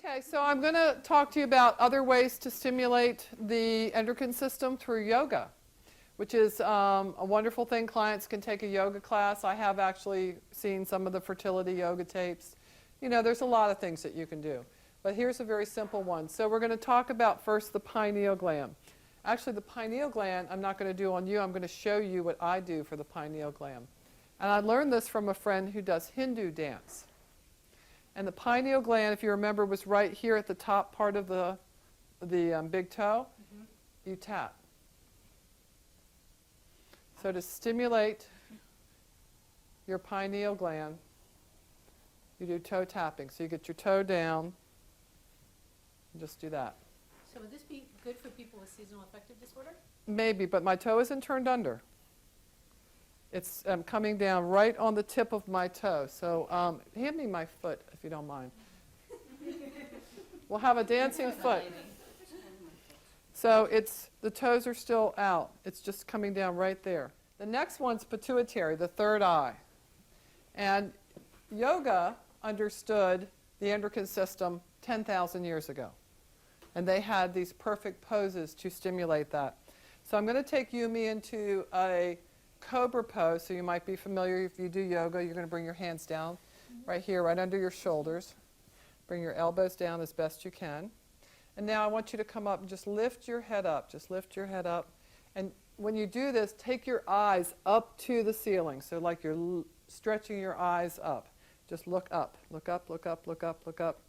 Okay, so I'm going to talk to you about other ways to stimulate the endocrine system through yoga, which is a wonderful thing. Clients can take a yoga class. I have actually seen some of the fertility yoga tapes. You know, there's a lot of things that you can do. But here's a very simple one. So we're going to talk about first the pineal gland. Actually, the pineal gland I'm not going to do on you. I'm going to show you what I do for the pineal gland. And I learned this from a friend who does Hindu dance. And the pineal gland, if you remember, was right here at the top part of the big toe. Mm-hmm. You tap. So to stimulate your pineal gland, you do toe tapping. So you get your toe down, and just do that. So would this be good for people with seasonal affective disorder? Maybe, but my toe isn't turned under. It's coming down right on the tip of my toe. So hand me my foot, if you don't mind. We'll have a dancing foot. So the toes are still out. It's just coming down right there. The next one's pituitary, the third eye. And yoga understood the endocrine system 10,000 years ago. And they had these perfect poses to stimulate that. So I'm going to take Yumi into a cobra pose. So you might be familiar if you do yoga. You're going to bring your hands down right here, right under your shoulders. Bring your elbows down as best you can. And now I want you to come up and just lift your head up. Just lift your head up. And when you do this, take your eyes up to the ceiling. So like you're stretching your eyes up. Just look up. Look up, look up, look up, look up.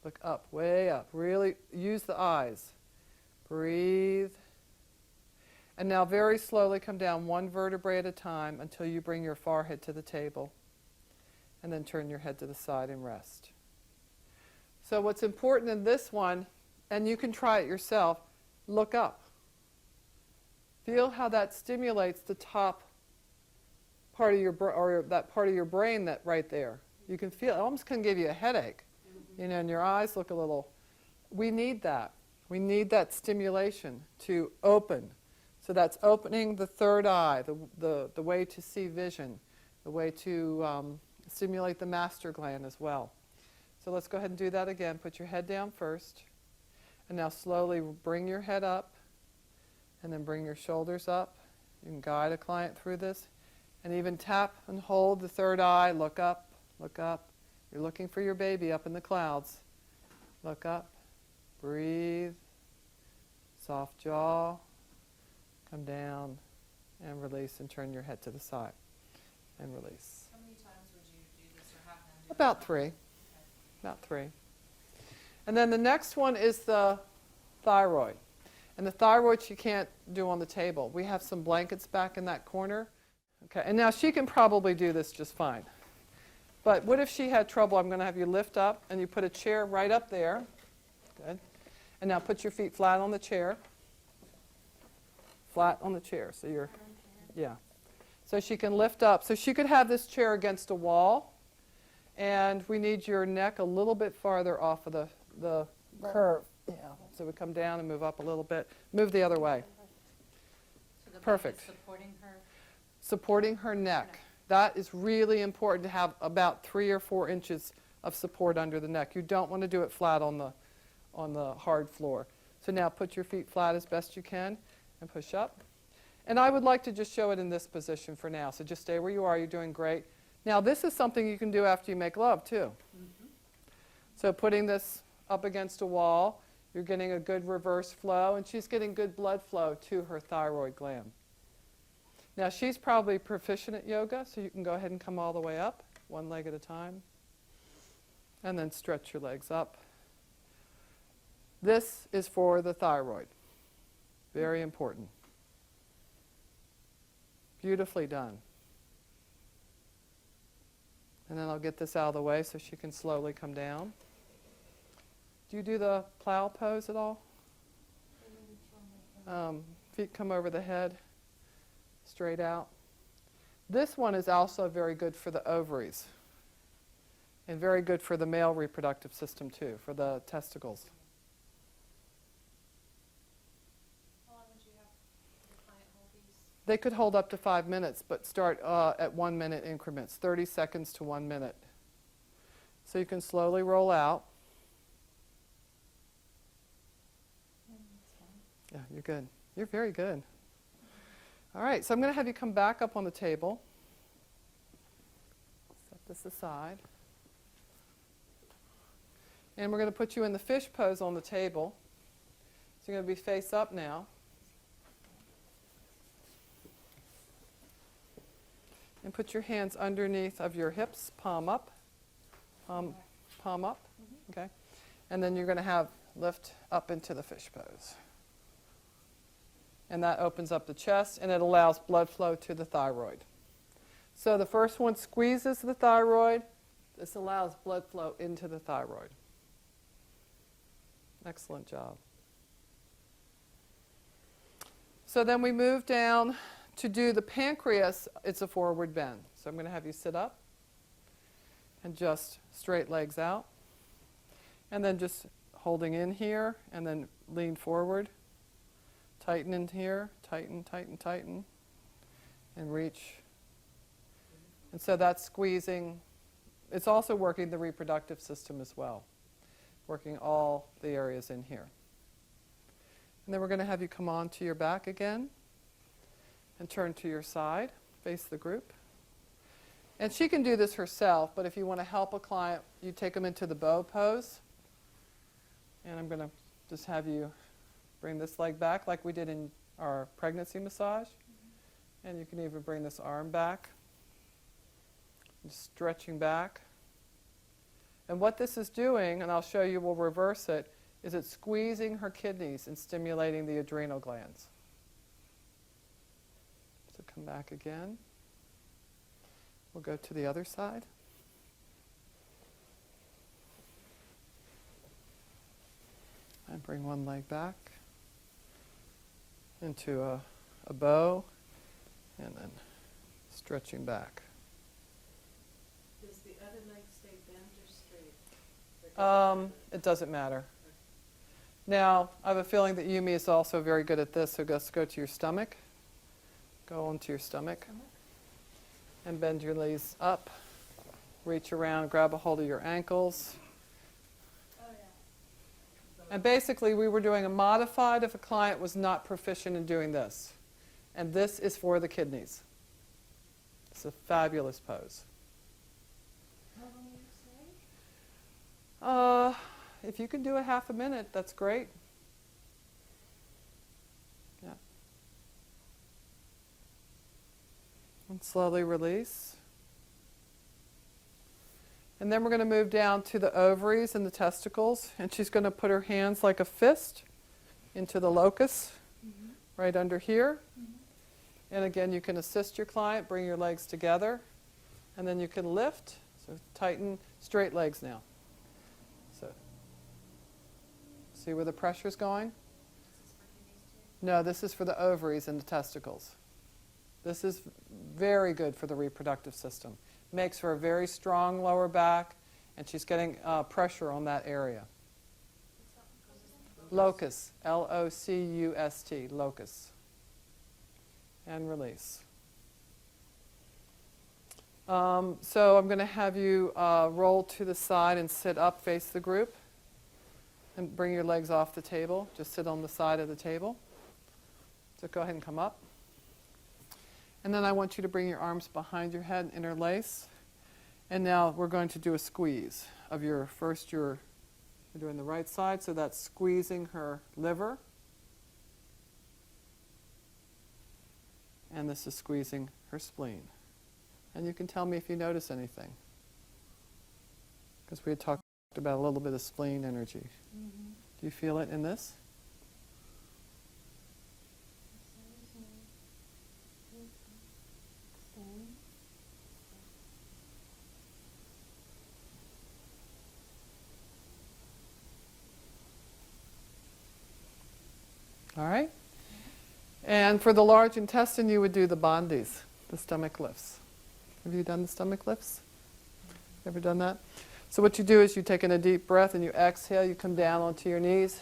Look up, way up. Really use the eyes. Breathe. And now very slowly come down one vertebrae at a time until you bring your forehead to the table. And then turn your head to the side and rest. So what's important in this one, and you can try it yourself, look up. Feel how that stimulates the top part of your or that part of your brain that right there. You can feel it almost can give you a headache. You know, and your eyes look a little. We need that. We need that stimulation to open. So that's opening the third eye, the way to see vision, the way to stimulate the master gland as well. So let's go ahead and do that again. Put your head down first. And now slowly bring your head up. And then bring your shoulders up. You can guide a client through this. And even tap and hold the third eye. Look up, look up. You're looking for your baby up in the clouds. Look up. Breathe. Soft jaw. Come down. And release and turn your head to the side. And release. How many times would you do this or have them do About 3. Okay. About 3. And then the next one is the thyroid. And the thyroid you can't do on the table. We have some blankets back in that corner. Okay, and now she can probably do this just fine. But what if she had trouble? I'm going to have you lift up and you put a chair right up there. Good. And now put your feet flat on the chair. Flat on the chair. So you're, yeah. So she can lift up. So she could have this chair against a wall. And we need your neck a little bit farther off of the curve. Yeah. So we come down and move up a little bit. Move the other way. So the Perfect. Supporting her? Supporting her neck. That is really important to have about 3 or 4 inches of support under the neck. You don't want to do it flat on the hard floor. So now put your feet flat as best you can and push up. And I would like to just show it in this position for now. So just stay where you are. You're doing great. Now this is something you can do after you make love too. Mm-hmm. So putting this up against a wall, you're getting a good reverse flow, and she's getting good blood flow to her thyroid gland. Now she's probably proficient at yoga, so you can go ahead and come all the way up, one leg at a time. And then stretch your legs up. This is for the thyroid. Very important. Beautifully done. And then I'll get this out of the way so she can slowly come down. Do you do the plow pose at all? Feet come over the head, straight out. This one is also very good for the ovaries and very good for the male reproductive system too, for the testicles. How long would you have your client hold these? They could hold up to 5 minutes, but start at 1 minute increments, 30 seconds to 1 minute. So you can slowly roll out. Yeah, you're good. You're very good. All right, so I'm going to have you come back up on the table. Set this aside. And we're going to put you in the fish pose on the table. So you're going to be face up now. And put your hands underneath of your hips, palm up. Palm up. Okay. And then you're going to have lift up into the fish pose. And that opens up the chest, and it allows blood flow to the thyroid. So the first one squeezes the thyroid. This allows blood flow into the thyroid. Excellent job. So then we move down to do the pancreas. It's a forward bend. So I'm going to have you sit up and just straight legs out. And then just holding in here, and then lean forward. Tighten in here, tighten, tighten, tighten, and reach. And so that's squeezing. It's also working the reproductive system as well, working all the areas in here. And then we're going to have you come on to your back again and turn to your side, face the group. And she can do this herself, but if you want to help a client, you take them into the bow pose. And I'm going to just have you bring this leg back like we did in our pregnancy massage. And you can even bring this arm back. Just stretching back. And what this is doing, and I'll show you, we'll reverse it, is it's squeezing her kidneys and stimulating the adrenal glands. So come back again. We'll go to the other side. And bring one leg back into a bow, and then stretching back. Does the other leg stay bent or straight? It doesn't matter. Now, I have a feeling that Yumi is also very good at this, so let's go to your stomach. Go onto your stomach. And bend your knees up. Reach around, grab a hold of your ankles. And basically, we were doing a modified if a client was not proficient in doing this. And this is for the kidneys. It's a fabulous pose. How long do you say? If you can do a half a minute, that's great. Yeah. And slowly release. And then we're going to move down to the ovaries and the testicles. And she's going to put her hands like a fist into the locus, right under here. And again, you can assist your client, bring your legs together. And then you can lift. So tighten, straight legs now. So, see where the pressure's going? This is for kidneys too? No, this is for the ovaries and the testicles. This is very good for the reproductive system. Makes for a very strong lower back, and she's getting pressure on that area. Locus, L-O-C-U-S-T, locus. And release. So I'm going to have you roll to the side and sit up, face the group. And bring your legs off the table. Just sit on the side of the table. So go ahead and come up. And then I want you to bring your arms behind your head and interlace. And now we're going to do a squeeze of you're doing the right side, so that's squeezing her liver. And this is squeezing her spleen. And you can tell me if you notice anything. Because we had talked about a little bit of spleen energy. Do you feel it in this? All right? And for the large intestine, you would do the bandhis, the stomach lifts. Have you done the stomach lifts? Ever done that? So what you do is you take in a deep breath and you exhale, you come down onto your knees,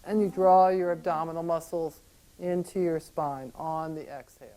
and you draw your abdominal muscles into your spine on the exhale.